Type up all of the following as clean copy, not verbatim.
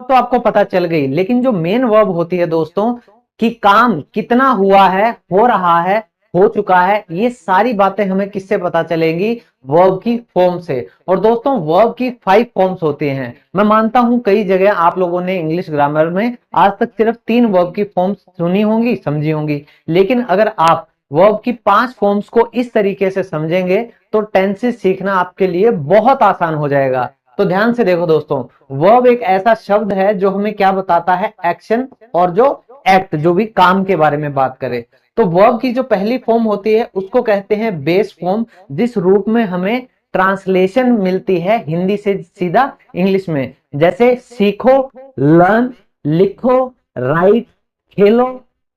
तो आपको पता चल गई, लेकिन जो मेन वर्ब होती है दोस्तों कि काम कितना हुआ है, हो रहा है, हो चुका है, ये सारी बातें हमें किससे पता चलेंगी? वर्ब की फॉर्म से। और दोस्तों वर्ब की 5 फॉर्म्स होती हैं। मैं मानता हूं कई जगह आप लोगों ने इंग्लिश ग्रामर में आज तक सिर्फ 3 वर्ब की फॉर्म्स सुनी होंगी, समझी होंगी, लेकिन अगर आप वर्ब की 5 फॉर्म्स को इस तरीके से समझेंगे तो टेंसेस सीखना आपके लिए बहुत आसान हो जाएगा। तो ध्यान से देखो दोस्तों, वर्ब एक ऐसा शब्द है जो हमें क्या बताता है? एक्शन और जो एक्ट, जो भी काम के बारे में बात करें। तो वर्ब की जो पहली फॉर्म होती है उसको कहते हैं बेस फॉर्म, जिस रूप में हमें ट्रांसलेशन मिलती है हिंदी से सीधा इंग्लिश में। जैसे सीखो, लर्न, लिखो, राइट, खेलो,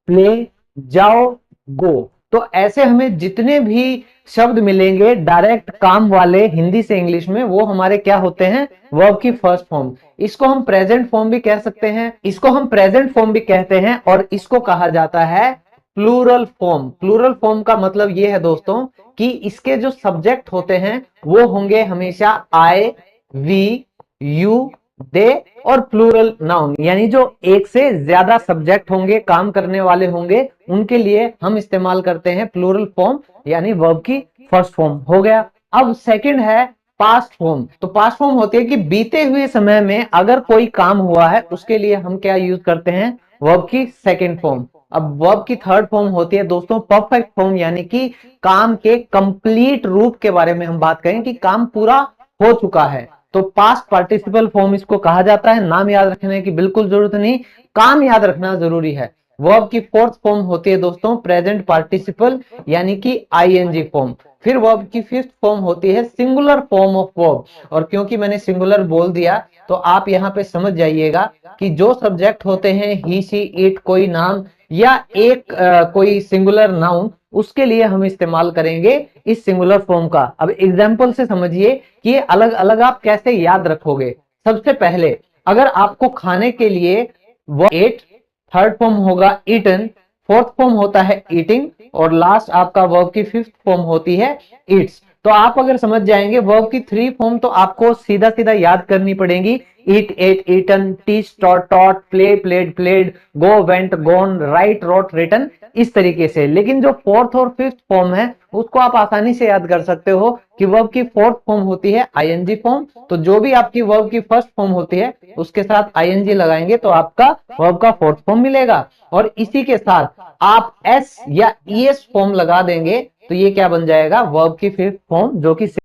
प्ले, जाओ, गो। तो ऐसे हमें जितने भी शब्द मिलेंगे डायरेक्ट काम वाले हिंदी से इंग्लिश में, वो हमारे क्या होते हैं? वर्ब की फर्स्ट फॉर्म। इसको हम प्रेजेंट फॉर्म भी कह सकते हैं, इसको हम प्रेजेंट फॉर्म भी कहते हैं, और इसको कहा जाता है प्लूरल फॉर्म। प्लूरल फॉर्म का मतलब ये है दोस्तों कि इसके जो सब्जेक्ट होते हैं वो होंगे हमेशा आई, वी, यू, दे और प्लूरल नाउन, यानी जो एक से ज्यादा सब्जेक्ट होंगे, काम करने वाले होंगे, उनके लिए हम इस्तेमाल करते हैं प्लूरल फॉर्म, यानी वर्ब की फर्स्ट फॉर्म हो गया। अब सेकंड है पास्ट फॉर्म। तो पास्ट फॉर्म होती है कि बीते हुए समय में अगर कोई काम हुआ है उसके लिए हम क्या यूज करते हैं? वर्ब की सेकंड फॉर्म। अब वर्ब की थर्ड फॉर्म होती है दोस्तों परफेक्ट फॉर्म, यानी कि काम के कंप्लीट रूप के बारे में हम बात करें कि काम पूरा हो चुका है, तो पास्ट पार्टिसिपल फॉर्म इसको कहा जाता है। नाम याद रखने की बिल्कुल जरूरत नहीं, काम याद रखना जरूरी है। वर्ब की फोर्थ फॉर्म होती है दोस्तों प्रेजेंट पार्टिसिपल, यानी कि आईएनजी फॉर्म। फिर वर्ब की फिफ्थ फॉर्म होती है सिंगुलर फॉर्म ऑफ वर्ब। और क्योंकि मैंने सिंगुलर बोल दिया तो आप यहाँ पे समझ जाइएगा कि जो सब्जेक्ट होते हैं ही, सी, इट, कोई नाम या एक कोई सिंगुलर नाउन, उसके लिए हम इस्तेमाल करेंगे इस सिंगुलर फॉर्म का। अब एग्जाम्पल से समझिए कि ये अलग अलग आप कैसे याद रखोगे। सबसे पहले अगर आपको खाने के लिए एट, थर्ड फॉर्म होगा ईटन, फोर्थ फॉर्म होता है ईटिंग, और लास्ट आपका वर्ब की फिफ्थ फॉर्म होती है ईट्स। तो आप अगर समझ जाएंगे वर्ब की 3 फॉर्म तो आपको सीधा सीधा याद करनी पड़ेगी। Eat, ate, eaten, teach, taught, taught, play, played, played, go, went, gone, write, wrote, written, इस तरीके से। लेकिन जो फोर्थ और फिफ्थ फॉर्म है उसको आप आसानी से याद कर सकते हो कि वर्ब की फोर्थ फॉर्म होती है आईएनजी फॉर्म। तो जो भी आपकी वर्ब की फर्स्ट फॉर्म होती है उसके साथ आईएनजी लगाएंगे तो आपका वर्ब का फोर्थ फॉर्म मिलेगा, और इसी के साथ आप एस या ईएस फॉर्म लगा देंगे तो ये क्या बन जाएगा? वर्ब की फिफ्थ फॉर्म, जो कि